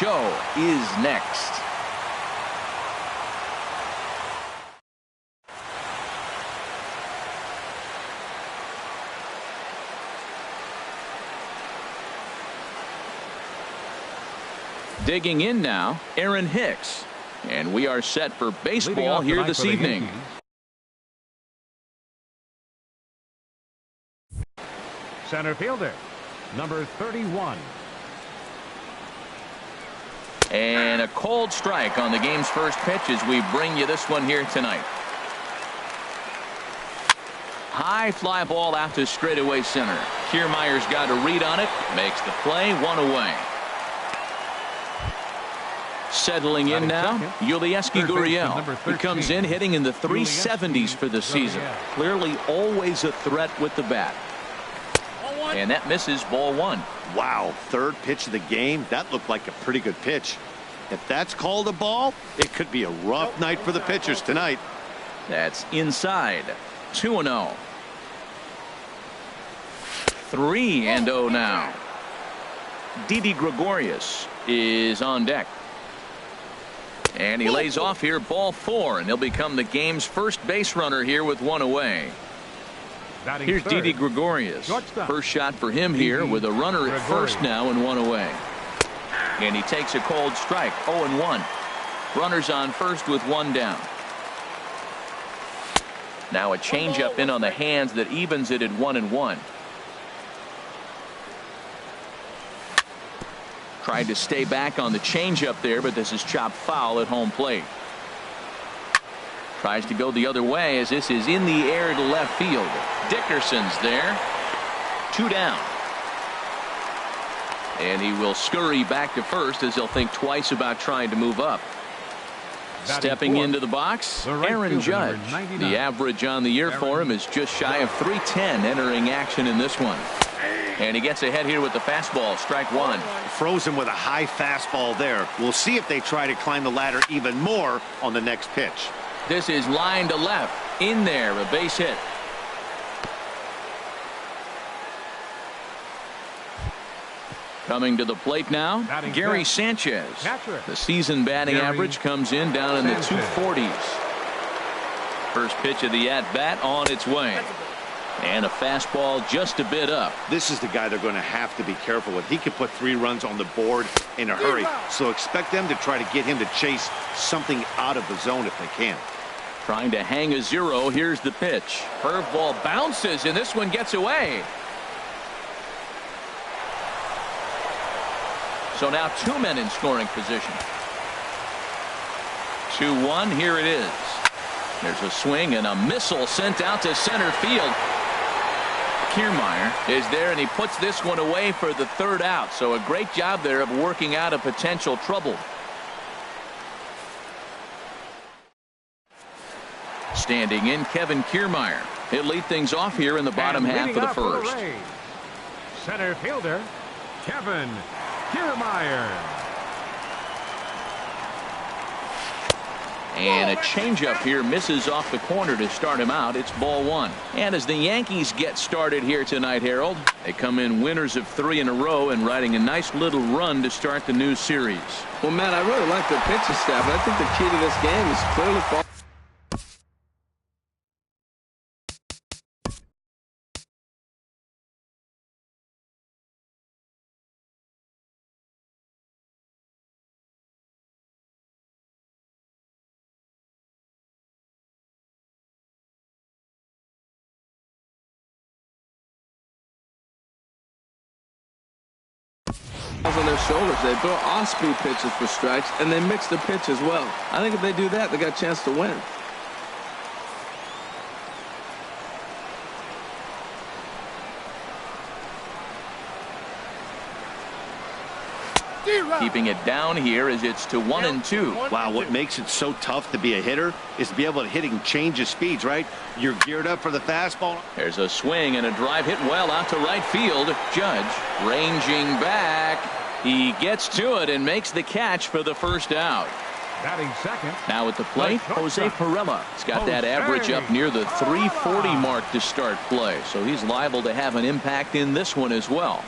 show is next. Digging in now, Aaron Hicks. And we are set for baseball here this evening. Center fielder, number 31. And a cold strike on the game's first pitch as we bring you this one here tonight. High fly ball out to straightaway center. Kiermaier's got a read on it, makes the play, one away. Settling in now, Yulieski Gurriel. He comes in hitting in the 370s for the season. Clearly always a threat with the bat. And that misses, ball one. Wow, third pitch of the game. That looked like a pretty good pitch. If that's called a ball, it could be a rough night for the pitchers tonight. That's inside. 2-0. 3-0 now. Didi Gregorius is on deck. And he lays off here, ball four, and he'll become the game's first base runner here with one away. Here's Didi Gregorius. First shot for him here with a runner at first now and one away. And he takes a cold strike, 0-1. Runners on first with one down. Now a changeup in on the hands that evens it at 1-1. Tried to stay back on the changeup there, but this is chopped foul at home plate. Tries to go the other way as this is in the air to left field. Dickerson's there. 2 down. And he will scurry back to first as he'll think twice about trying to move up. Stepping into the box, Aaron Judge. The average on the year for him is just shy of 310 entering action in this one. And he gets ahead here with the fastball, strike one. Frozen with a high fastball there. We'll see if they try to climb the ladder even more on the next pitch. This is line to left. In there, a base hit. Coming to the plate now, Gary Sanchez. The season batting average comes in down in the 240s. First pitch of the at-bat on its way. And a fastball just a bit up. This is the guy they're going to have to be careful with. He can put 3 runs on the board in a hurry. So expect them to try to get him to chase something out of the zone if they can. Trying to hang a 0. Here's the pitch. Curveball bounces, and this one gets away. So now 2 men in scoring position. 2-1. Here it is. There's a swing and a missile sent out to center field. Kiermaier is there, and he puts this one away for the 3rd out. So a great job there of working out a potential trouble. Standing in, Kevin Kiermaier. He'll lead things off here in the bottom half of the first. Center fielder, Kevin Kiermaier. And a changeup here misses off the corner to start him out. It's ball one. And as the Yankees get started here tonight, Harold, they come in winners of 3 in a row and riding a nice little run to start the new series. Well, Matt, I really like the pitching staff. I think the key to this game is clearly fall. On their shoulders. They throw off-speed pitches for strikes, and they mix the pitch as well. I think if they do that, they got a chance to win. Keeping it down here as it's to 1-2. Wow, what makes it so tough to be a hitter is to be able to hit and change his speeds, right? You're geared up for the fastball. There's a swing and a drive hit well out to right field. Judge ranging back. He gets to it and makes the catch for the 1st out. Batting second. Now at the plate, Jose Pirela. He's got that average up near the 340 mark to start play, so he's liable to have an impact in this one as well.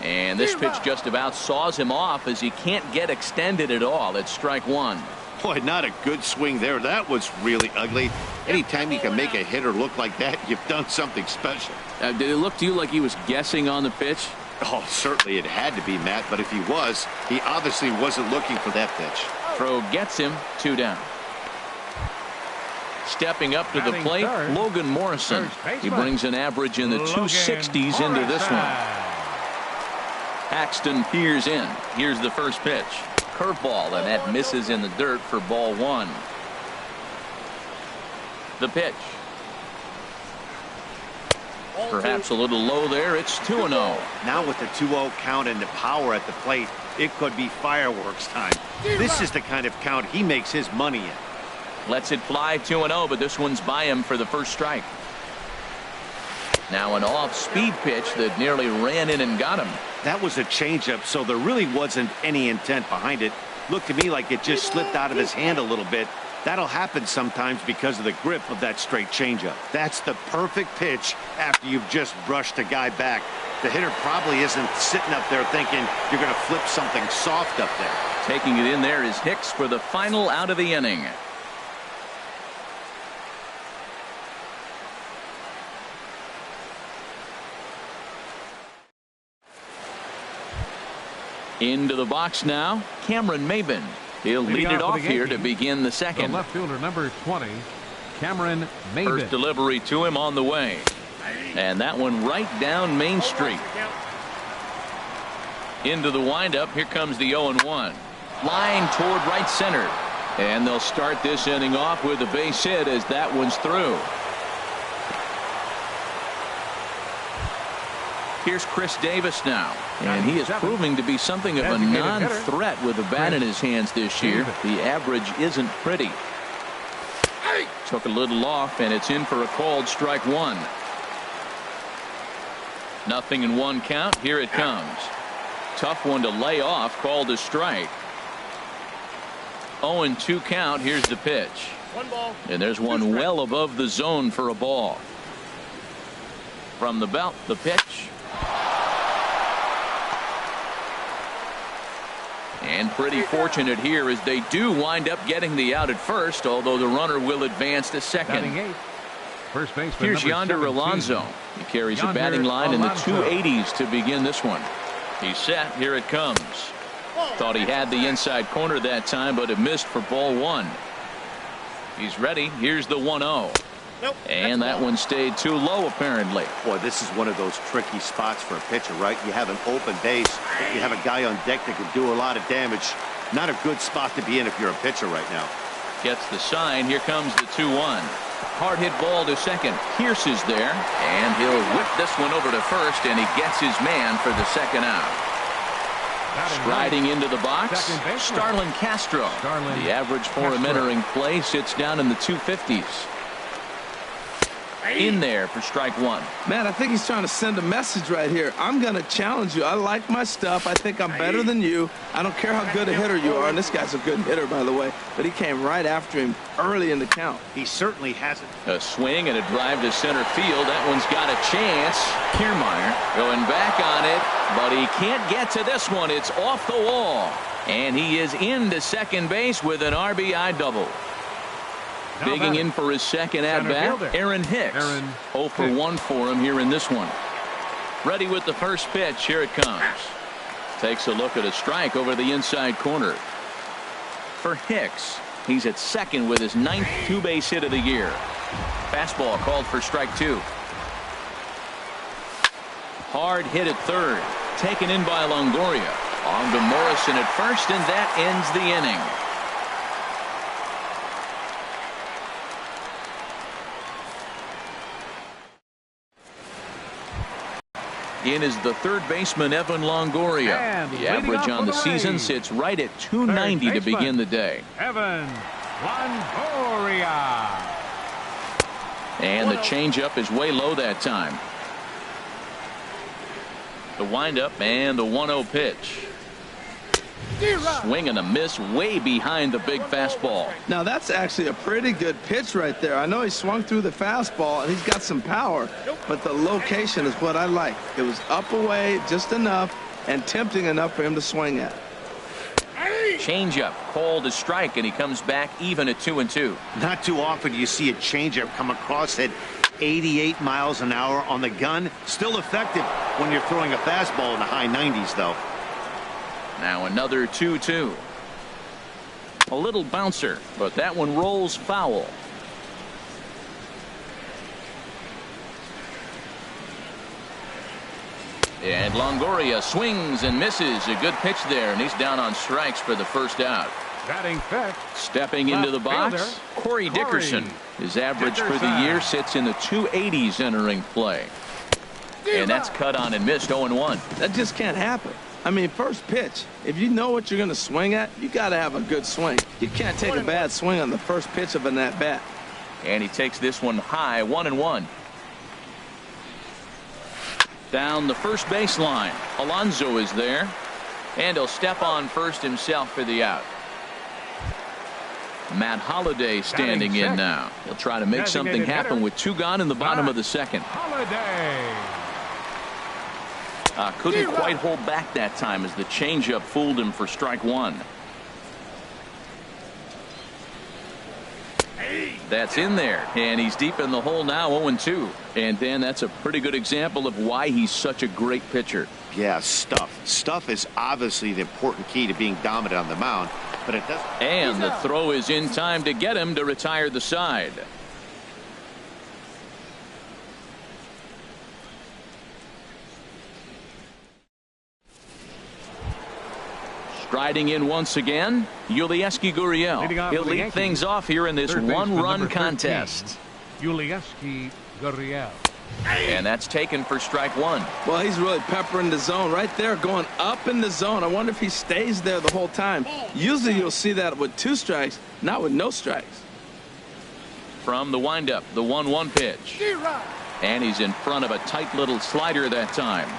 And this pitch just about saws him off as he can't get extended at all. It's strike one. Boy, not a good swing there. That was really ugly. Anytime you can make a hitter look like that, you've done something special. Did it look to you like he was guessing on the pitch? Oh, certainly it had to be, Matt, but if he was, he obviously wasn't looking for that pitch. Throw gets him, 2 down. Stepping up to the plate, Logan Morrison. He brings an average in the 260s into this one. Paxton peers in. Here's the first pitch. Curveball, and that misses in the dirt for ball 1. The pitch. Perhaps a little low there. It's 2-0. Now with the 2-0 count and the power at the plate, it could be fireworks time. This is the kind of count he makes his money in. Lets it fly 2-0, but this one's by him for the first strike. Now an off-speed pitch that nearly ran in and got him. That was a changeup, so there really wasn't any intent behind it. Looked to me like it just slipped out of his hand a little bit. That'll happen sometimes because of the grip of that straight changeup. That's the perfect pitch after you've just brushed a guy back. The hitter probably isn't sitting up there thinking you're going to flip something soft up there. Taking it in there is Hicks for the final out of the inning. Into the box now, Cameron Maybin. He'll lead it off here to begin the second. The left fielder, number 20, Cameron Maybin. First delivery to him on the way. And that one right down Main Street. Into the windup. Here comes the 0-1. Line toward right center. And they'll start this inning off with a base hit as that one's through. Here's Chris Davis now, and he is proving to be something of a non-threat with the bat in his hands this year. The average isn't pretty. Took a little off, and it's in for a called strike 1. 0-1 count. Here it comes. Tough one to lay off, called a strike. 0-2 count. Here's the pitch. 1 ball. And there's one well above the zone for a ball. From the belt, the pitch. And pretty fortunate here as they do wind up getting the out at first, although the runner will advance to second. First baseman, here's Yonder Alonso. He carries a batting line in the 280s to begin this one. He's set. Here it comes. Thought he had the inside corner that time, but it missed for ball 1. He's ready. Here's the 1-0. Nope, and that one stayed too low, apparently. Boy, this is one of those tricky spots for a pitcher, right? You have an open base. You have a guy on deck that can do a lot of damage. Not a good spot to be in if you're a pitcher right now. Gets the sign. Here comes the 2-1. Hard hit ball to second. Pierce is there, and he'll whip this one over to first, and he gets his man for the second out. Striding into the box, Starlin Castro. The average for him entering play sits down in the 250s. In there for strike 1. Man, I think he's trying to send a message right here. I'm going to challenge you. I like my stuff. I think I'm better than you. I don't care how good a hitter you are. And this guy's a good hitter, by the way. But he came right after him early in the count. He certainly hasn't. A swing and a drive to center field. That one's got a chance. Kiermaier going back on it, but he can't get to this one. It's off the wall. And he is into second base with an RBI double. Digging in for his second at-bat, Aaron Hicks. 0 for 1 for him here in this one. Ready with the first pitch. Here it comes. Takes a look at a strike over the inside corner. For Hicks, he's at second with his 9th two-base hit of the year. Fastball called for strike 2. Hard hit at third. Taken in by Longoria. On to Morrison at first, and that ends the inning. In is the third baseman, Evan Longoria. And the average on the season sits right at 290 to begin the day. Evan Longoria. And the changeup is way low that time. The windup and the 1-0 pitch. Swing and a miss way behind the big fastball. Now that's actually a pretty good pitch right there. I know he swung through the fastball and he's got some power, but the location is what I like. It was up away just enough and tempting enough for him to swing at. Changeup called a strike, and he comes back even at 2-2. Not too often you see a changeup come across at 88 miles an hour on the gun. Still effective when you're throwing a fastball in the high 90s, though. Now another 2-2. A little bouncer, but that one rolls foul. And Longoria swings and misses. A good pitch there, and he's down on strikes for the first out. Batting fifth. Stepping into the box, fielder, Corey Dickerson. His average for the Dickerson. year sits in the 280s entering play. And that's cut on and missed. 0-1. That just can't happen. I mean, first pitch, if you know what you're going to swing at, you got to have a good swing. You can't take a bad swing on the first pitch of an at-bat. And he takes this one high. 1-1. Down the first baseline. Alonso is there. And he'll step on first himself for the out. Matt Holliday standing in now. He'll try to make something happen with 2 gone in the bottom of the second. Holliday. Couldn't quite hold back that time as the changeup fooled him for strike 1. That's in there, and he's deep in the hole now. 0-2. And Dan, that's a pretty good example of why he's such a great pitcher. Yeah, stuff is obviously the important key to being dominant on the mound, but it doesn't. And the throw is in time to get him to retire the side. Striding in once again, Yulieski Gurriel. He'll lead things off here in this one-run contest. Yulieski Gurriel. And that's taken for strike 1. Well, he's really peppering the zone right there, going up in the zone. I wonder if he stays there the whole time. Usually you'll see that with 2 strikes, not with no strikes. From the windup, the 1-1 pitch. And he's in front of a tight little slider that time.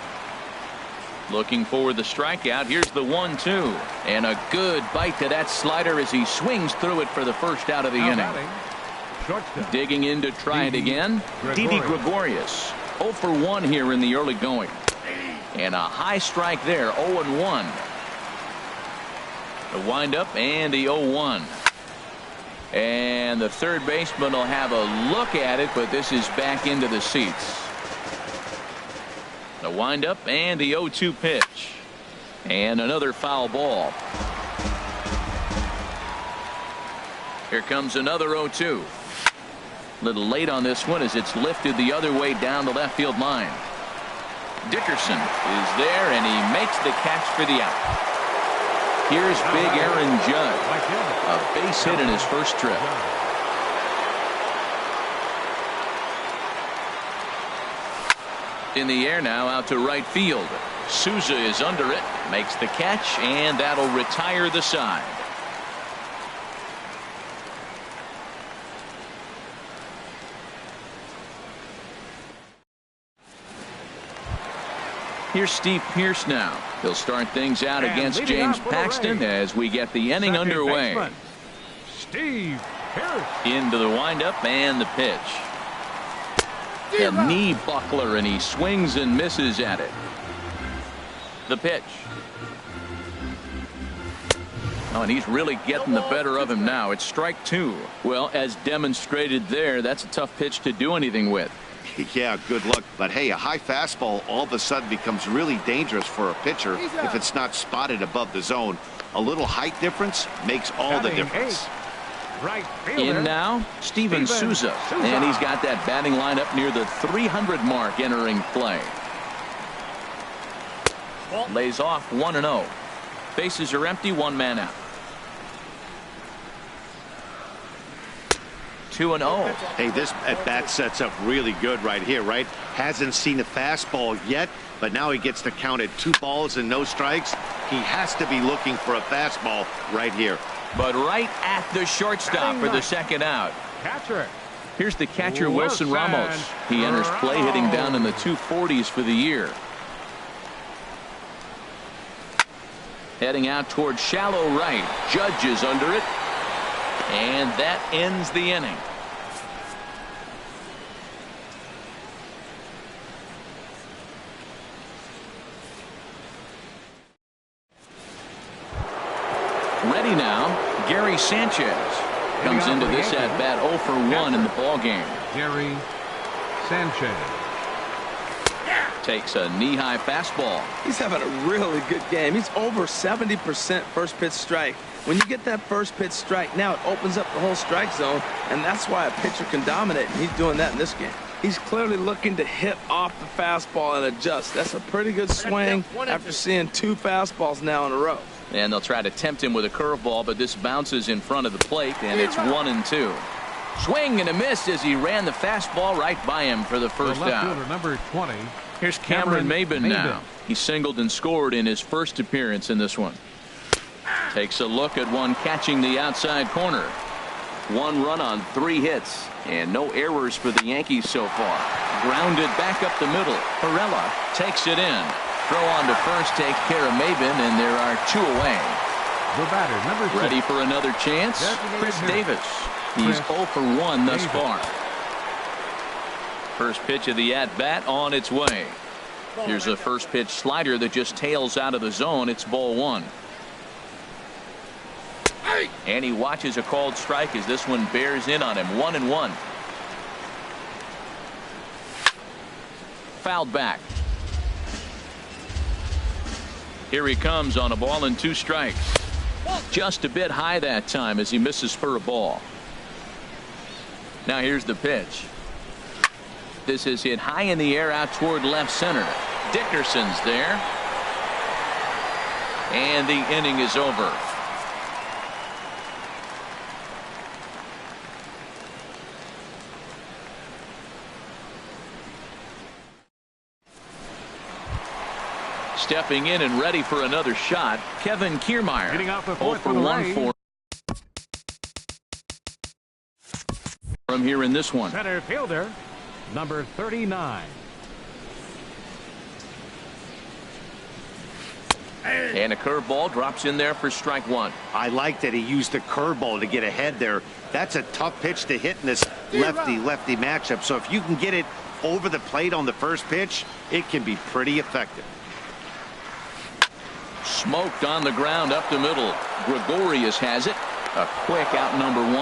Looking for the strikeout. Here's the 1-2. And a good bite to that slider as he swings through it for the first out of the inning. Digging in to try it again. Didi Gregorius. 0 for 1 here in the early going. And a high strike there. 0-1. The windup and the 0-1. And the third baseman will have a look at it, but this is back into the seats. The windup and the 0-2 pitch. And another foul ball. Here comes another 0-2. Little late on this one as it's lifted the other way down the left field line. Dickerson is there, and he makes the catch for the out. Here's big Aaron Judge. A base hit in his first trip. In the air now, out to right field. Souza is under it, makes the catch, and that'll retire the side. Here's Steve Pearce now. He'll start things out against James Paxton as we get the inning underway. Baseman, Steve Pearce. Into the windup and the pitch. A knee buckler, and he swings and misses at it. The pitch. Oh, and he's really getting the better of him now. It's strike 2. Well, as demonstrated there, that's a tough pitch to do anything with. Yeah, good luck. But hey, a high fastball all of a sudden becomes really dangerous for a pitcher if it's not spotted above the zone. A little height difference makes all the difference. Right fielder. In now, Steven Souza. And he's got that batting lineup near the 300 mark entering play. Lays off 1-0. Bases are empty, 1 man out. 2-0. Hey, this at bat sets up really good right here, right? Hasn't seen a fastball yet, but now he gets to count at 2 balls and no strikes. He has to be looking for a fastball right here. But right at the shortstop for the second out. Catcher. Here's the catcher, Wilson Ramos. He enters play hitting down in the 240s for the year. Heading out towards shallow right. Judge is under it. And that ends the inning. Ready now, Gary Sanchez comes into this at bat 0 for 1 in the ball game. Gary Sanchez takes a knee-high fastball. He's having a really good game. He's over 70% first pitch strike. When you get that first pitch strike, now it opens up the whole strike zone, and that's why a pitcher can dominate, and he's doing that in this game. He's clearly looking to hit off the fastball and adjust. That's a pretty good swing after seeing 2 fastballs now in a row. And they'll try to tempt him with a curveball, but this bounces in front of the plate, and it's 1-2. Swing and a miss as he ran the fastball right by him for the first out. Number 20. Here's Cameron Maybin now. He singled and scored in his first appearance in this one. Takes a look at one catching the outside corner. 1 run on 3 hits, and no errors for the Yankees so far. Grounded back up the middle. Perella takes it in. Throw on to first takes care of Maybin, and there are 2 away. The batter, number 6. Ready for another chance? Chris Davis. He's 0 for 1 thus far. First pitch of the at-bat on its way. Here's a first pitch slider that just tails out of the zone. It's ball 1. And he watches a called strike as this one bears in on him. 1-1. Fouled back. Here he comes on a ball and 2 strikes. Just a bit high that time as he misses for a ball. Now here's the pitch. This is hit high in the air out toward left center. Dickerson's there. And the inning is over. Stepping in and ready for another shot, Kevin Kiermaier. Getting out the 0 fourth for 1 for from here in this one. Center fielder, number 39. And a curveball drops in there for strike 1. I like that he used the curveball to get ahead there. That's a tough pitch to hit in this lefty-lefty matchup. So if you can get it over the plate on the first pitch, it can be pretty effective. Smoked on the ground up the middle. Gregorius has it. A quick out number 1.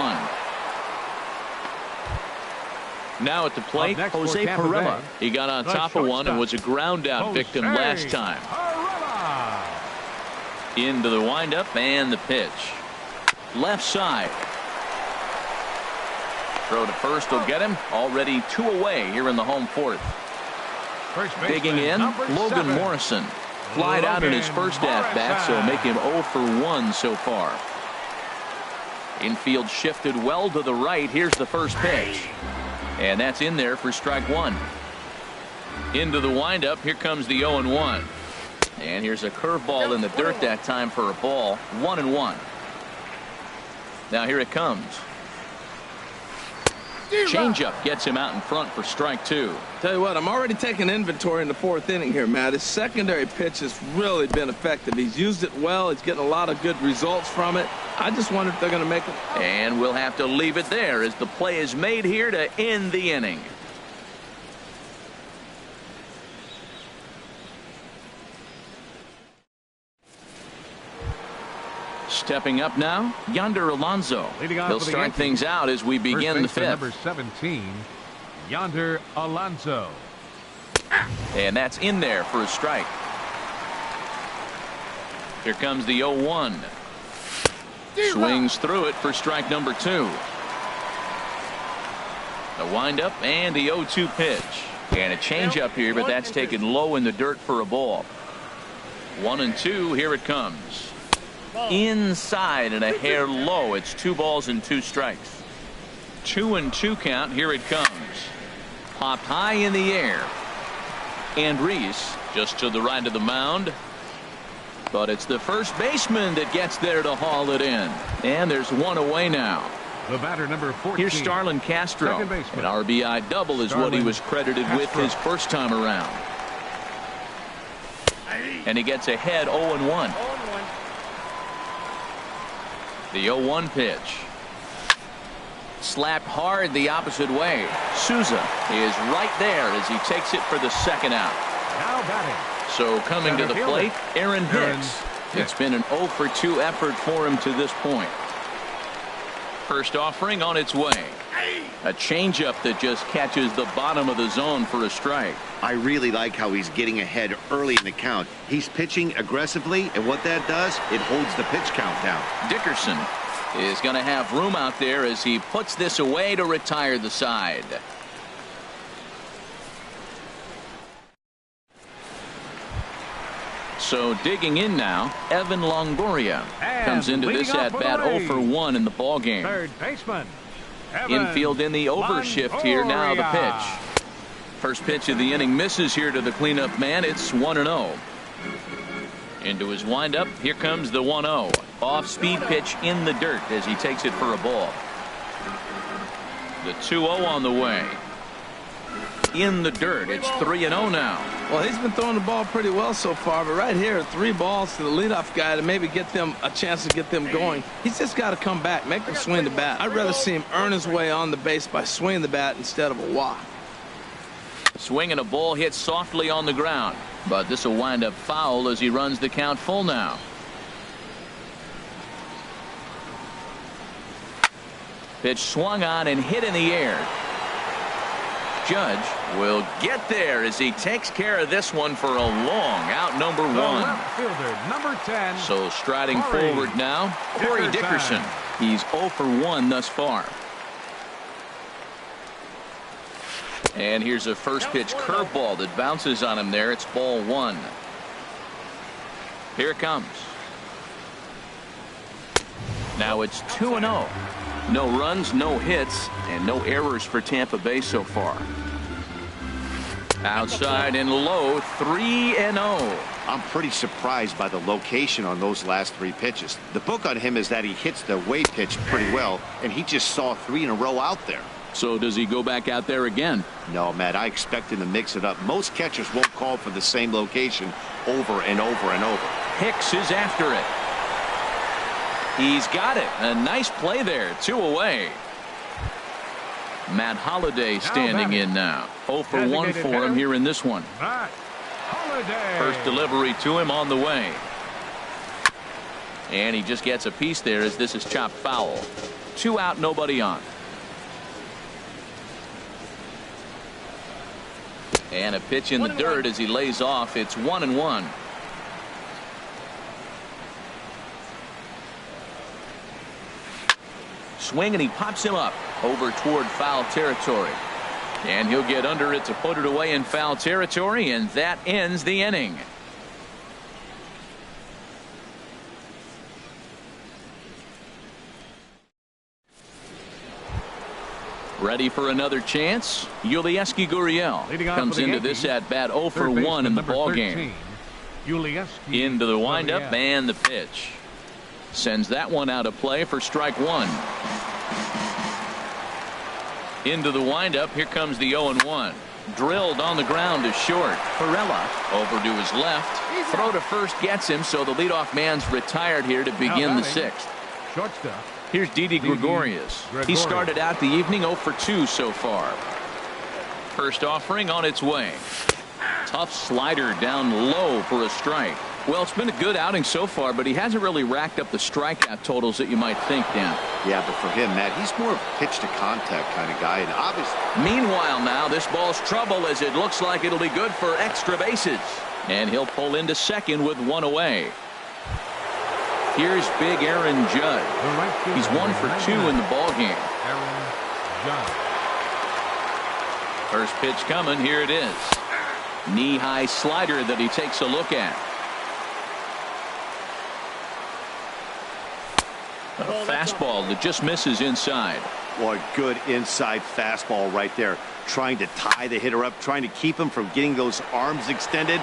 Now at the plate, Jose Perella. He got on top of one and was a ground out victim last time. Into the windup and the pitch. Left side. Throw to first will get him. Already 2 away here in the home 4th. Digging in, Logan Morrison. Flied out in his first at-bat, so make him 0 for 1 so far. Infield shifted well to the right. Here's the first pitch. And that's in there for strike 1. Into the windup. Here comes the 0-1. And here's a curveball in the dirt that time for a ball. 1-1. Now here it comes. Changeup gets him out in front for strike 2. Tell you what, I'm already taking inventory in the 4th inning here, Matt. His secondary pitch has really been effective. He's used it well. He's getting a lot of good results from it. I just wonder if they're going to make it. And we'll have to leave it there as the play is made here to end the inning. Stepping up now, Yonder Alonso. He'll start things out as we begin the 5th. Number 17, Yonder Alonso. And that's in there for a strike. Here comes the 0-1. Swings through it for strike number 2. The windup and the 0-2 pitch. And a changeup here, but that's taken low in the dirt for a ball. 1-2. Here it comes. Inside and a hair low. It's 2 balls and 2 strikes. 2-2 count. Here it comes. Popped high in the air. And Reese just to the right of the mound. But it's the first baseman that gets there to haul it in. And there's 1 away now. The batter, number 14. Here's Starlin Castro. An RBI double is what he was credited with his first time around. And he gets ahead 0-1. The 0-1 pitch. Slapped hard the opposite way. Souza is right there as he takes it for the 2nd out. Now batting. So coming to the plate, Aaron Hicks. pitch. It's been an 0 for 2 effort for him to this point. First offering on its way. A changeup that just catches the bottom of the zone for a strike. I really like how he's getting ahead early in the count. He's pitching aggressively, and what that does, it holds the pitch count down. Dickerson is going to have room out there as he puts this away to retire the side. So digging in now, Evan Longoria comes into this at bat 0 for 1 in the ball game. Third baseman. Evan Infield in the overshift here now. The pitch. First pitch of the inning misses here to the cleanup man. It's 1-0. Into his windup. Here comes the 1-0. Off speed pitch in the dirt as he takes it for a ball. The 2-0 on the way. In the dirt. It's 3-0 now. Well, he's been throwing the ball pretty well so far, but right here, 3 balls to the leadoff guy to maybe get them a chance to get them going. He's just got to come back, make them swing the bat. I'd rather see him earn his way on the base by swinging the bat instead of a walk. Swinging a ball hit softly on the ground, but this will wind up foul as he runs the count full now. Pitch swung on and hit in the air. Judge will get there as he takes care of this one for a long out. Number 1. Left fielder, number 10. So striding Corey forward now, Corey Dickerson. He's 0 for 1 thus far. And here's a first pitch curveball that bounces on him there. It's ball 1. Here it comes. Now it's 2-0. No runs, no hits, and no errors for Tampa Bay so far. Outside and low, 3-0. I'm pretty surprised by the location on those last 3 pitches. The book on him is that he hits the way pitch pretty well, and he just saw 3 in a row out there. So does he go back out there again? No, Matt, I expect him to mix it up. Most catchers won't call for the same location over and over and over. Hicks is after it. He's got it. A nice play there. 2 away. Matt Holliday standing in now. 0 for 1 for him here in this one. First delivery to him on the way. And he just gets a piece there as this is chopped foul. 2 out, nobody on. And a pitch in the dirt as he lays off. It's 1-1. Swing and he pops him up over toward foul territory. And he'll get under it to put it away in foul territory, and that ends the inning. Ready for another chance? Yulieski Gurriel comes into this at bat 0 for 1 in the ball game. Into the windup and the pitch. Sends that one out of play for strike 1. Into the windup. Here comes the 0-1. Drilled on the ground to short. Perella over to his left. Throw to first gets him, so the leadoff man's retired here to begin the 6th. Shortstop. Here's Didi Gregorius. He started out the evening 0 for 2 so far. First offering on its way. Tough slider down low for a strike. Well, it's been a good outing so far, but he hasn't really racked up the strikeout totals that you might think, Dan. Yeah, but for him, Matt, he's more of a pitch-to-contact kind of guy, and obviously... Meanwhile now, this ball's trouble as it looks like it'll be good for extra bases. And he'll pull into second with 1 away. Here's big Aaron Judge. He's 1 for 2 in the ball game. Aaron Judge. First pitch coming. Here it is. Knee-high slider that he takes a look at. A fastball that just misses inside. Boy, good inside fastball right there. Trying to tie the hitter up, trying to keep him from getting those arms extended.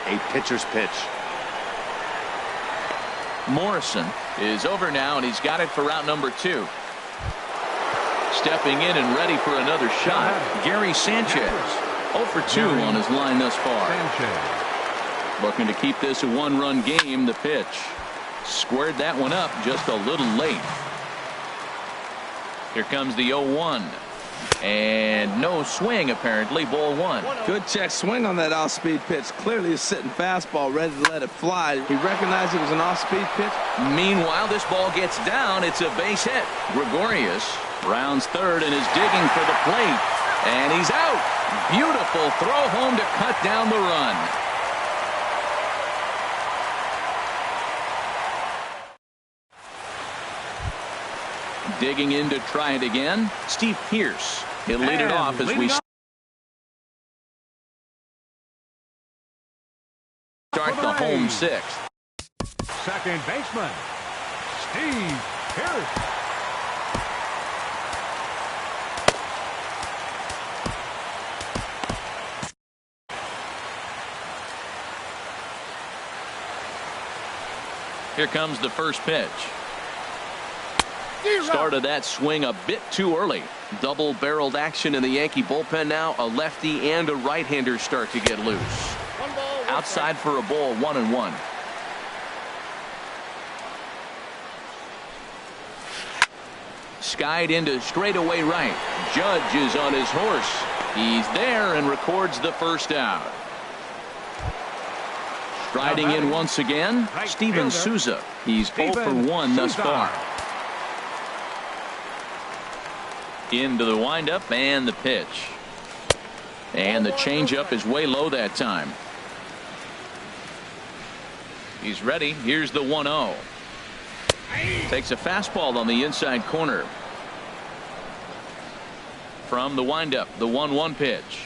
A pitcher's pitch. Morrison is over now, and he's got it for out number 2. Stepping in and ready for another shot, Gary Sanchez. 0 for 2 on his line thus far. Looking to keep this a 1-run game. The pitch. Squared that one up just a little late. Here comes the 0-1. And no swing, apparently. Ball one. Good check swing on that off-speed pitch. Clearly a sitting fastball ready to let it fly. He recognized it was an off-speed pitch. Meanwhile, this ball gets down. It's a base hit. Gregorius rounds third and is digging for the plate. And he's out. Beautiful throw home to cut down the run. Digging in to try it again. Steve Pearce. He'll lead it off as we start the home sixth. Second baseman, Steve Pearce. Here comes the first pitch. Started that swing a bit too early. Double-barreled action in the Yankee bullpen now. A lefty and a right-hander start to get loose. Outside for a ball, 1-1. Skied into straightaway right. Judge is on his horse. He's there and records the first out. Striding in once again, Steven Souza. He's 0 for 1 thus far. Into the windup and the pitch. And the changeup is way low that time. He's ready. Here's the 1-0. Takes a fastball on the inside corner. From the windup, the 1-1 pitch.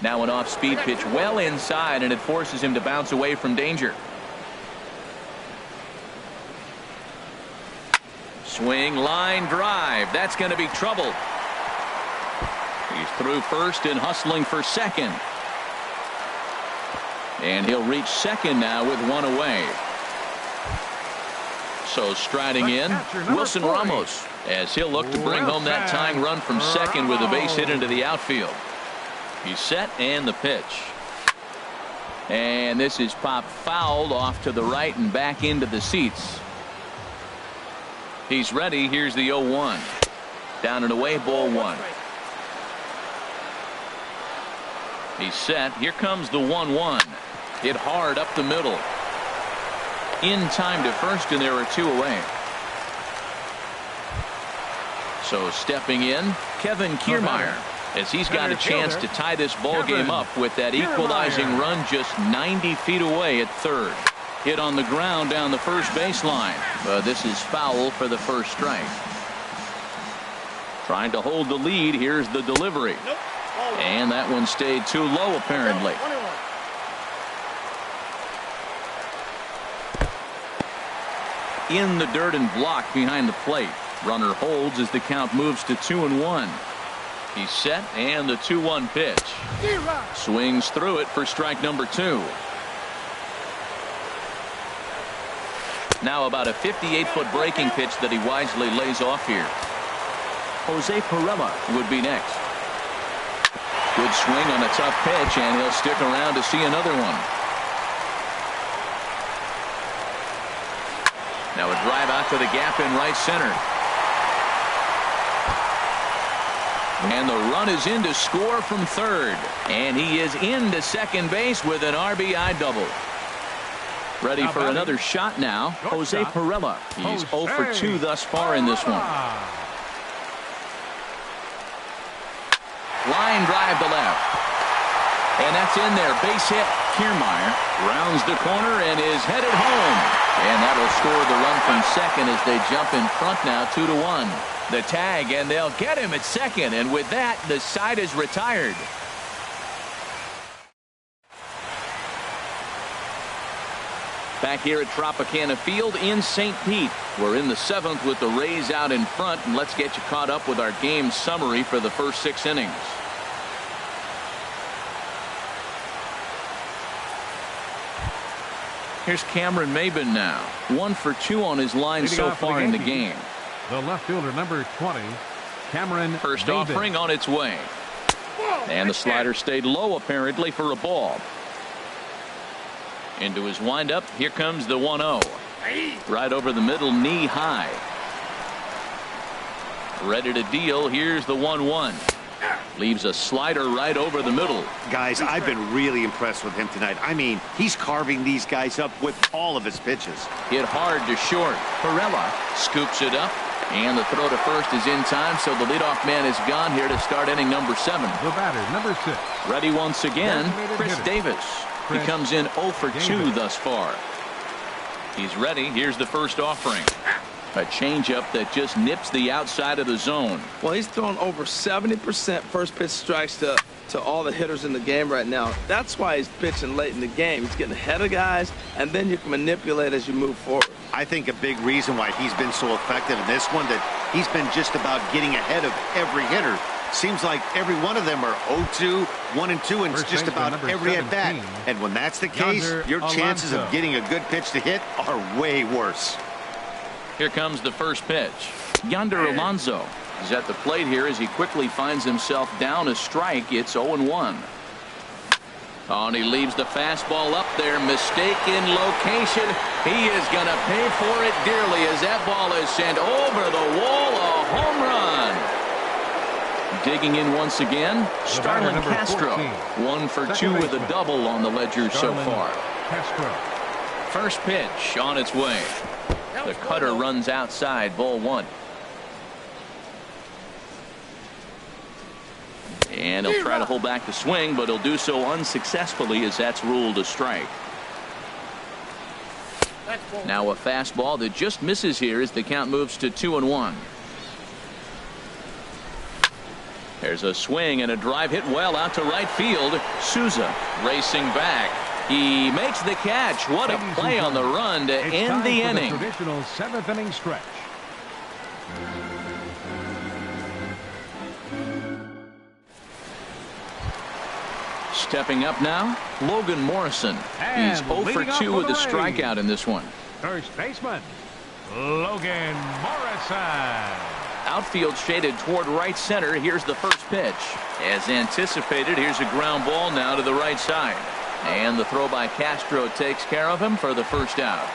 Now an off-speed pitch well inside, and it forces him to bounce away from danger. Swing, line drive. That's going to be trouble. He's through first and hustling for second. And he'll reach second now with one away. So striding in, Wilson Ramos, as he'll look to bring home that tying run from second with a base hit into the outfield. He's set and the pitch. And this is popped fouled off to the right and back into the seats. He's ready. Here's the 0-1. Down and away, ball one. He's set. Here comes the 1-1. Hit hard up the middle. In time to first, and there are two away. So stepping in, Kevin Kiermaier, as he's got a chance to tie this ball game up with that equalizing run just 90 feet away at third. Hit on the ground down the first baseline. But this is foul for the first strike. Trying to hold the lead. Here's the delivery. And that one stayed too low, apparently. In the dirt and blocked behind the plate. Runner holds as the count moves to 2-1. He's set and the 2-1 pitch. Swings through it for strike number 2. Now about a 58-foot breaking pitch that he wisely lays off here. Jose Pirela would be next. Good swing on a tough pitch, and he'll stick around to see another one. Now a drive out to the gap in right center. And the run is in to score from third. And he is into second base with an RBI double. Ready for another shot now, Jose Pirela. He's 0 for 2 thus far in this one. Line drive to left. And that's in there. Base hit. Kiermaier rounds the corner and is headed home. And that'll score the run from second as they jump in front now 2-1. The tag, and they'll get him at second. And with that, the side is retired. Back here at Tropicana Field in St. Pete. We're in the 7th with the Rays out in front, and let's get you caught up with our game summary for the first 6 innings. Here's Cameron Maybin now. 1 for 2 on his line so far in the game. The left fielder, number 20, Cameron First Maybin. offering on its way. And the slider stayed low apparently for a ball. Into his windup. Here comes the 1-0. Right over the middle, knee high. Ready to deal. Here's the 1-1. Leaves a slider right over the middle. Guys, I've been really impressed with him tonight. I mean, he's carving these guys up with all of his pitches. Hit hard to short. Perella scoops it up. And the throw to first is in time, so the leadoff man is gone here to start inning number 7. The batter, number 6. Ready once again, Chris Davis. He comes in 0 for 2 thus far. He's ready. Here's the first offering. A changeup that just nips the outside of the zone. Well, he's throwing over 70% first pitch strikes to all the hitters in the game right now. That's why he's pitching late in the game. He's getting ahead of guys, and then you can manipulate as you move forward. I think a big reason why he's been so effective in this one, that he's been just about getting ahead of every hitter. Seems like every one of them are 0-2, 1-2, and it's just about every at-bat. And when that's the case, your chances of getting a good pitch to hit are way worse. Here comes the first pitch. Yonder Alonso is at the plate here as he quickly finds himself down a strike. It's 0-1. Oh, and he leaves the fastball up there. Mistaken location. He is going to pay for it dearly as that ball is sent over the wall. A home run. Digging in once again, Starlin Castro. 1 for 2 with a double on the ledger so far. Castro. First pitch on its way. The cutter runs outside, ball 1. And he'll try to hold back the swing, but he'll do so unsuccessfully as that's ruled a strike. Now a fastball that just misses here as the count moves to 2-1. There's a swing and a drive hit well out to right field. Souza racing back. He makes the catch. What a play on the run to end the inning. Traditional 7th inning stretch. Stepping up now, Logan Morrison. He's 0 for 2 with a strikeout in this one. First baseman, Logan Morrison. Outfield shaded toward right center. Here's the first pitch. As anticipated, here's a ground ball now to the right side. And the throw by Castro takes care of him for the first out.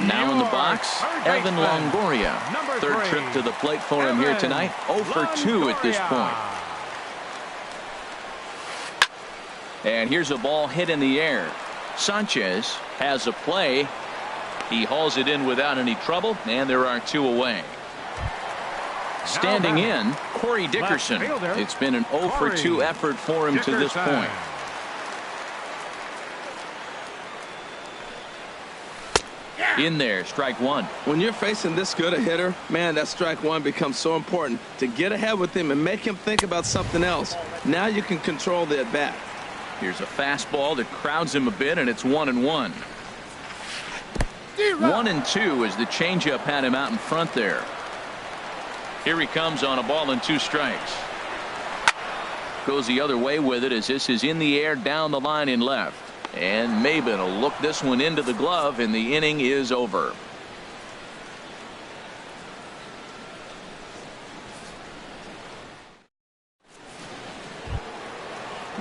Now in the box, Evan Longoria. Third trip to the plate for him here tonight. 0 for 2 at this point. And here's a ball hit in the air. Sanchez has a play. He hauls it in without any trouble, and there are 2 away. Standing in, Corey Dickerson. It's been an 0 for 2 effort for him to this point. In there, strike 1. When you're facing this good a hitter, man, that strike 1 becomes so important to get ahead with him and make him think about something else. Now you can control the at-bat. Here's a fastball that crowds him a bit, and it's 1-1. 1-2 as the changeup had him out in front there. Here he comes on a ball and 2 strikes. Goes the other way with it as this is in the air down the line in left. And Maben will look this one into the glove, and the inning is over.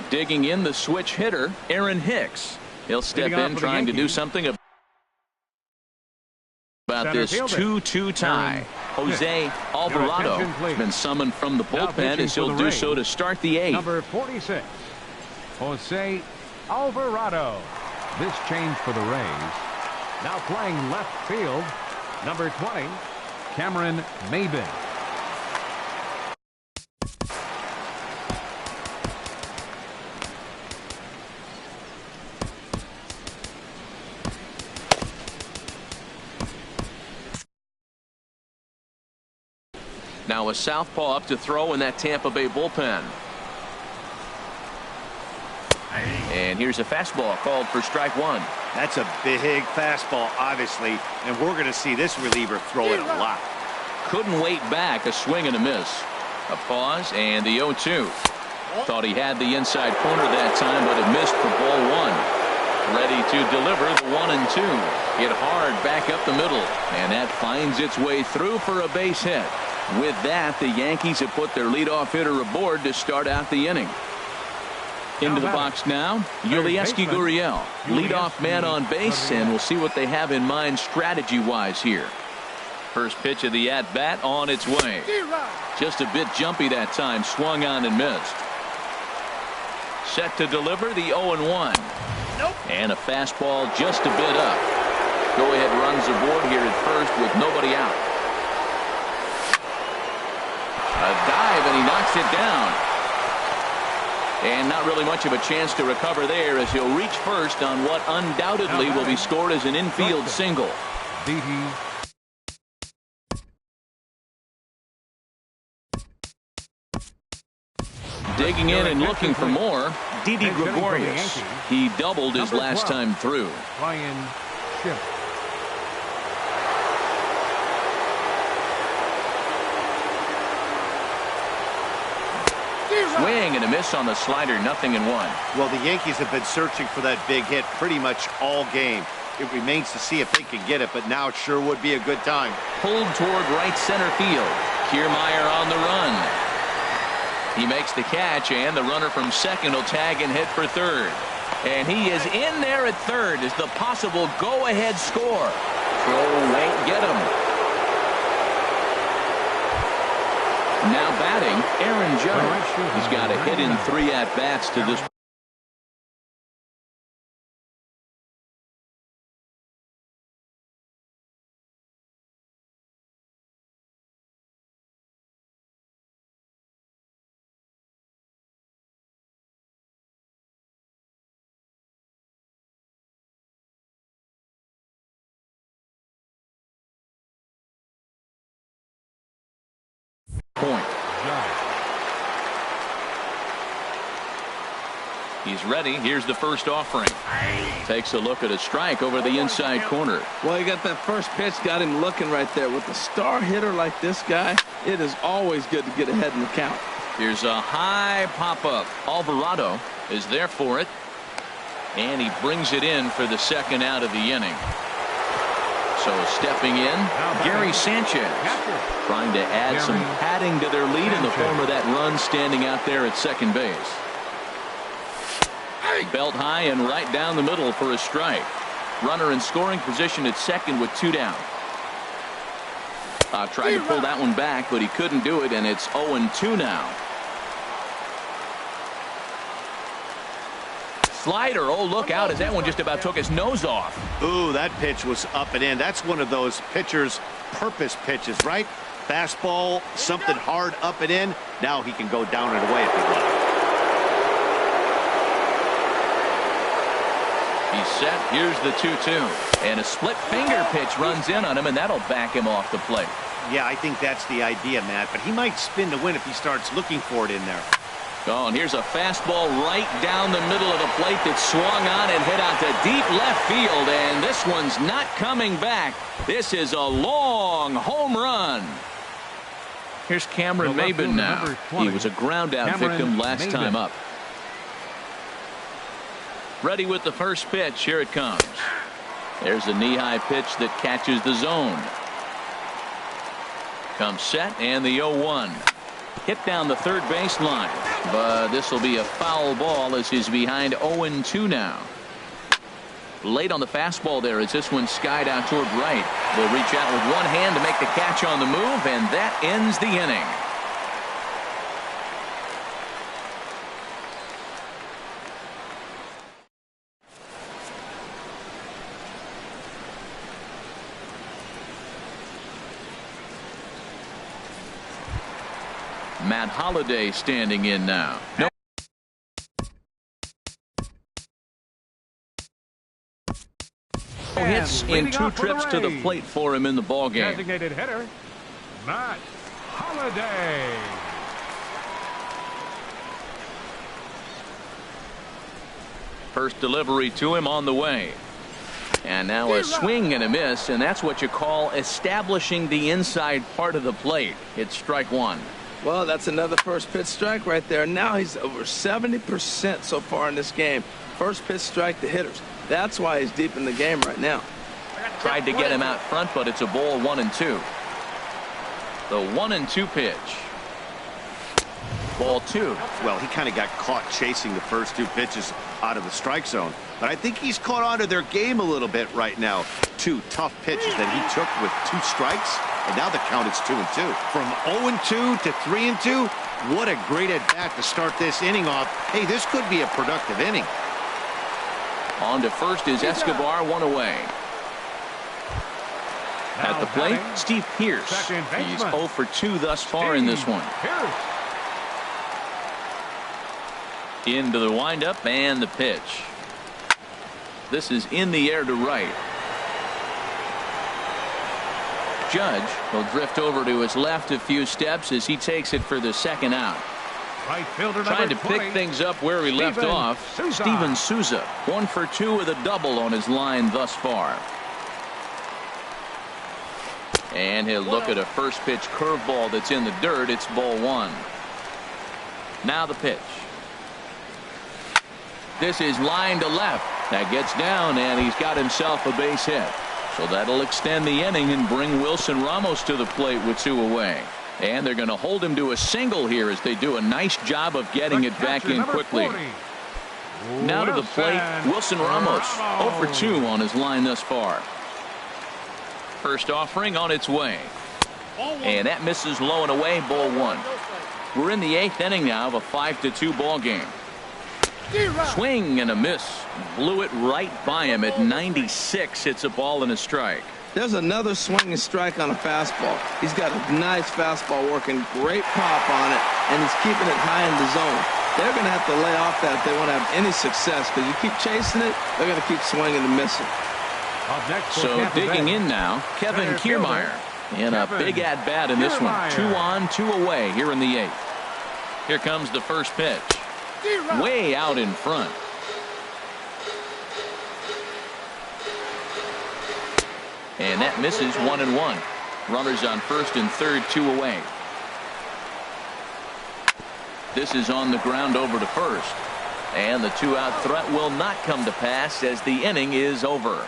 Digging in, the switch hitter, Aaron Hicks. He'll step in trying to do something about this 2-2 tie. Jose Alvarado has been summoned from the bullpen as he'll do so to start the 8th. Number 46, Jose Alvarado. This change for the Rays. Now playing left field, number 20, Cameron Maben. Now a southpaw up to throw in that Tampa Bay bullpen. And here's a fastball called for strike 1. That's a big fastball, obviously, and we're going to see this reliever throw it a lot. Couldn't wait back, a swing and a miss. A pause and the 0-2. Thought he had the inside corner that time, but it missed for ball 1. Ready to deliver the 1-2. Hit hard back up the middle, and that finds its way through for a base hit. With that, the Yankees have put their leadoff hitter aboard to start out the inning. Into the box now, Yulieski Gurriel, leadoff man on base, and we'll see what they have in mind strategy-wise here. First pitch of the at-bat on its way. Just a bit jumpy that time. Swung on and missed. Set to deliver the 0-1. And a fastball just a bit up. Go-ahead runs aboard here at first with nobody out. A dive, and he knocks it down. And not really much of a chance to recover there as he'll reach first on what undoubtedly will be scored as an infield single. Digging in and looking for more, Didi Gregorius. He doubled his last time through. Swing and a miss on the slider, 0-1. Well, the Yankees have been searching for that big hit pretty much all game. It remains to see if they can get it, but now it sure would be a good time. Pulled toward right center field. Kiermaier on the run. He makes the catch, and the runner from second will tag and hit for third. And he is in there at third as the possible go-ahead score. Throw won't get him. Now batting, Aaron Judge. He's got a hit in 3 at-bats to this. Point. He's ready. Here's the first offering. Takes a look at a strike over the inside corner. Well, you got that first pitch, got him looking right there. With a star hitter like this guy, it is always good to get ahead in the count. Here's a high pop-up. Alvarado is there for it. And he brings it in for the second out of the inning. So stepping in, Gary Sanchez, trying to add some padding to their lead in the form of that run standing out there at second base. Belt high and right down the middle for a strike. Runner in scoring position at second with 2 down. Tried to pull that one back, but he couldn't do it, and it's 0-2 now. Slider, oh, look out as that one just about took his nose off. Ooh, that pitch was up and in. That's one of those pitcher's purpose pitches, right? Fastball, something hard up and in. Now he can go down and away if he'd like. He's set. Here's the 2-2. And a split finger pitch runs in on him, and that'll back him off the plate. Yeah, I think that's the idea, Matt. But he might spin to win if he starts looking for it in there. Oh, and here's a fastball right down the middle of the plate that swung on and hit out to deep left field, and this one's not coming back. This is a long home run. Here's Cameron Maybin now. He was a ground out victim last time up. Ready with the first pitch. Here it comes. There's a knee-high pitch that catches the zone. Comes set, and the 0-1. Hit down the third baseline, but this will be a foul ball as he's behind 0-2 now. Late on the fastball there as this one skied out toward right. Will reach out with one hand to make the catch on the move, and that ends the inning. Matt Holliday standing in now. No hits in 2 trips to the plate for him in the ballgame. Designated hitter, Matt Holliday. First delivery to him on the way. And now a swing and a miss, and that's what you call establishing the inside part of the plate. It's strike 1. Well, that's another first pitch strike right there. Now he's over 70% so far in this game. First pitch strike to hitters. That's why he's deep in the game right now. Tried to get him out front, but it's a ball 1-2. The 1-2 pitch. Ball 2. Well, he kind of got caught chasing the first 2 pitches out of the strike zone. But I think he's caught on to their game a little bit right now. 2 tough pitches that he took with 2 strikes. And now the count is 2-2. From 0-2 to 3-2, what a great at-bat to start this inning off. Hey, this could be a productive inning. On to first is Escobar, one away. At the plate, Steve Pearce. He's 0 for 2 thus far in this one. Into the windup and the pitch. This is in the air to right. Judge will drift over to his left a few steps as he takes it for the second out. Right fielder trying to 20, pick things up where he left off. Souza. Steven Souza, 1 for 2 with a double on his line thus far. And he'll look at a first pitch curveball that's in the dirt. It's ball 1. Now the pitch. This is line to left. That gets down, and he's got himself a base hit. So that'll extend the inning and bring Wilson Ramos to the plate with 2 away. And they're going to hold him to a single here as they do a nice job of getting it back in quickly. Now to the plate, Wilson Ramos, 0 for 2 on his line thus far. First offering on its way. And that misses low and away, ball 1. We're in the 8th inning now of a 5-2 ball game. Swing and a miss. Blew it right by him at 96. It's a ball and a strike. There's another swinging strike on a fastball. He's got a nice fastball working, great pop on it, and he's keeping it high in the zone. They're going to have to lay off that if they want to have any success, because you keep chasing it, they're going to keep swinging and missing. So digging in now, Kevin Kiermaier. And a big at-bat in this one. 2 on, 2 away here in the 8th. Here comes the first pitch. Way out in front. And that misses 1-1. Runners on first and third, 2 away. This is on the ground over to first. And the 2-out threat will not come to pass as the inning is over.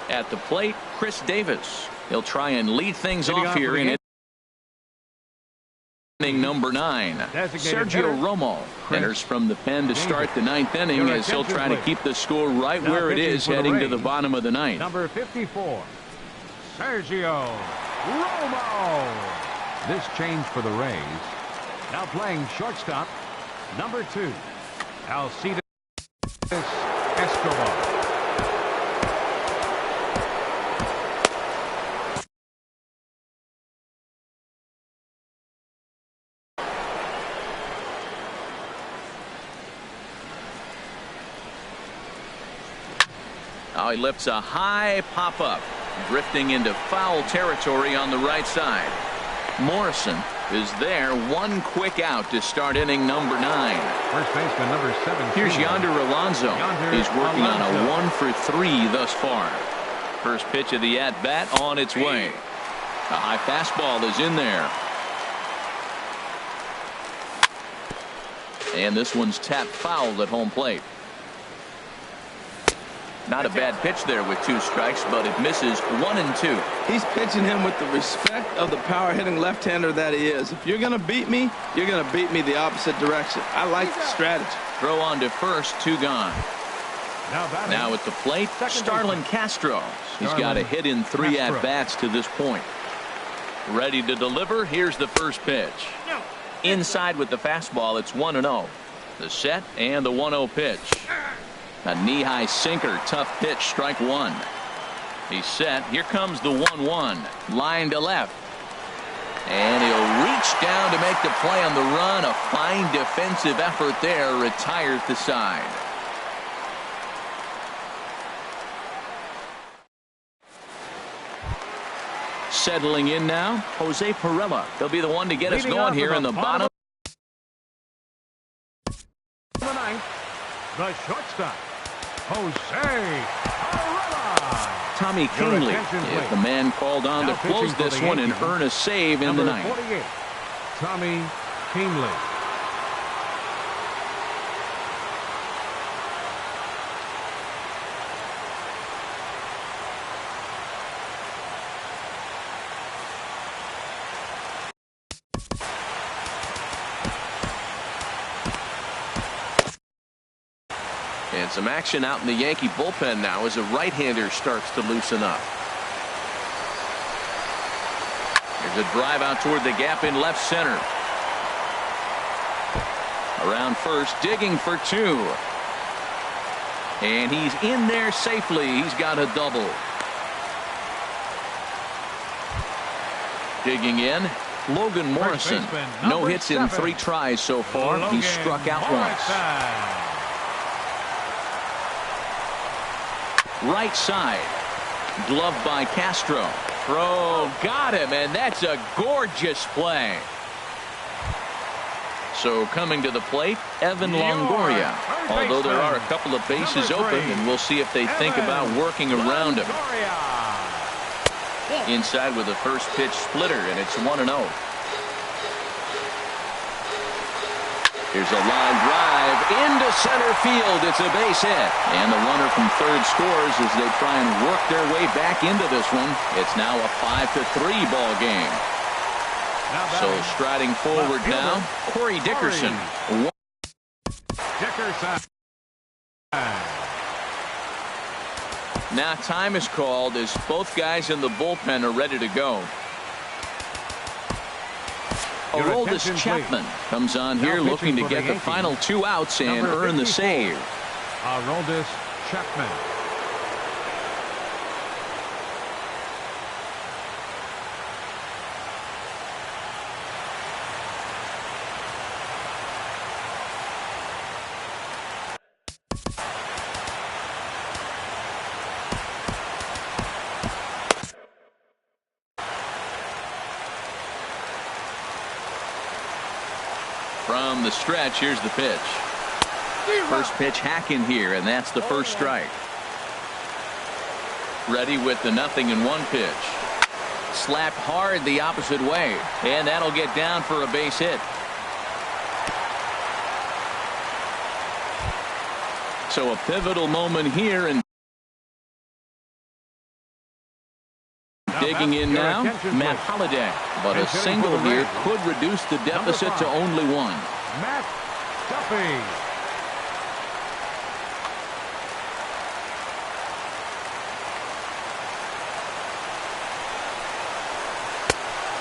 At the plate, Chris Davis. He'll try and lead things off here in inning number 9. Sergio Romo enters from the pen to start the 9th inning as he'll try to keep the score right where it is heading to the bottom of the 9th. Number 54, Sergio Romo. This change for the Rays. Now playing shortstop, number 2, Alcides Escobar. Now he lifts a high pop-up, drifting into foul territory on the right side. Morrison is there, 1 quick out to start inning number 9. First baseman number 7. Here's Yonder Alonso. He's working on a 1 for 3 thus far. First pitch of the at-bat on its way. A high fastball is in there. And this one's tapped foul at home plate. Not a bad pitch there with 2 strikes, but it misses 1 and 2. He's pitching him with the respect of the power-hitting left-hander that he is. If you're going to beat me, you're going to beat me the opposite direction. I like the strategy. Throw on to first, 2 gone. Now at the plate, Starlin Castro. He's got a hit in 3 at-bats to this point. Ready to deliver. Here's the first pitch. Inside with the fastball, it's 1-0. The set and the 1-0 pitch. A knee-high sinker, tough pitch, strike 1. He's set. Here comes the 1-1. Line to left. And he'll reach down to make the play on the run. A fine defensive effort there. Retires the side. Settling in now, Jose Pirela. He'll be the one to get us going here in the bottom. The 9th, the shortstop, Jose Pirela. Tommy Kingley is the man called on to close this one and earn a save in the 9th. 48, Tommy Kingley. And some action out in the Yankee bullpen now as a right-hander starts to loosen up. There's a drive out toward the gap in left center. Around first, digging for two. And he's in there safely. He's got a double. Digging in, Logan Morrison. No hits in 3 tries so far. He struck out once. Right side. Gloved by Castro. Throw got him, and that's a gorgeous play. So coming to the plate, Evan Longoria. Although there are a couple of bases open, and we'll see if they think about working around him. Inside with a first pitch splitter, and it's 1-0. Here's a line drive into center field. It's a base hit. And the runner from third scores as they try and work their way back into this one. It's now a 5-3 ball game. So striding forward now, Corey Dickerson. Now time is called as both guys in the bullpen are ready to go. Aroldis Chapman comes on here looking to get the final 2 outs and earn the save. Aroldis Chapman. From the stretch, here's the pitch. First pitch hacking here, and that's the first strike. Ready with the 0-1 pitch. Slapped hard the opposite way, and that'll get down for a base hit. So a pivotal moment here, and digging in now, Matt Holliday. But a single here could reduce the deficit to only 1. Matt Duffy.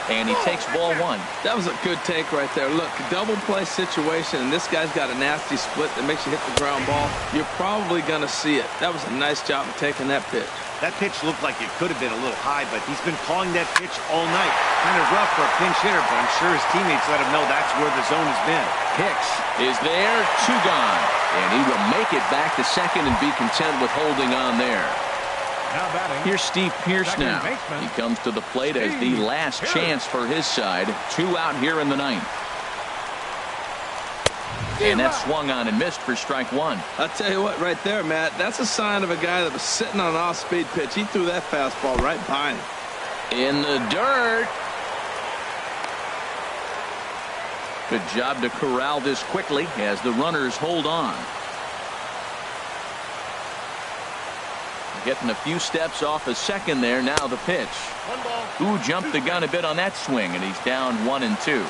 And he takes ball 1. That was a good take right there. Look, double play situation, and this guy's got a nasty split that makes you hit the ground ball. You're probably going to see it. That was a nice job of taking that pitch. That pitch looked like it could have been a little high, but he's been calling that pitch all night. Kind of rough for a pinch hitter, but I'm sure his teammates let him know that's where the zone has been. Hicks is there, 2 gone. And he will make it back to second and be content with holding on there. Now batting. Here's Steve Pearce now. He comes to the plate as the last chance for his side. 2 out here in the 9th. And that swung on and missed for strike 1. I'll tell you what, right there, Matt, that's a sign of a guy that was sitting on an off-speed pitch. He threw that fastball right by him. In the dirt. Good job to corral this quickly as the runners hold on. Getting a few steps off a second there. Now the pitch. Who jumped the gun a bit on that swing, and he's down 1-2.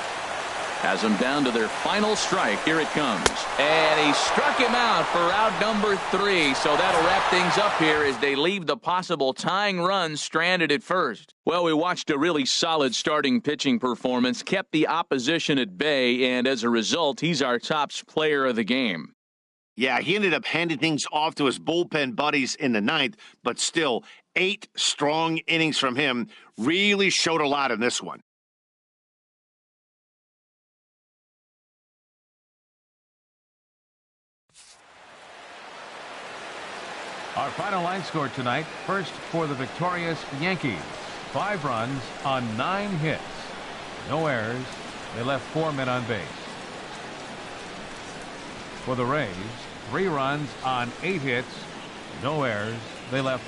Has them down to their final strike. Here it comes. And he struck him out for out number 3. So that'll wrap things up here as they leave the possible tying run stranded at first. Well, we watched a really solid starting pitching performance, kept the opposition at bay, and as a result, he's our top player of the game. Yeah, he ended up handing things off to his bullpen buddies in the 9th, but still 8 strong innings from him really showed a lot in this one. Our final line score tonight, first for the victorious Yankees. 5 runs on 9 hits. No errors. They left 4 men on base. For the Rays, 3 runs on 8 hits. No errors. They left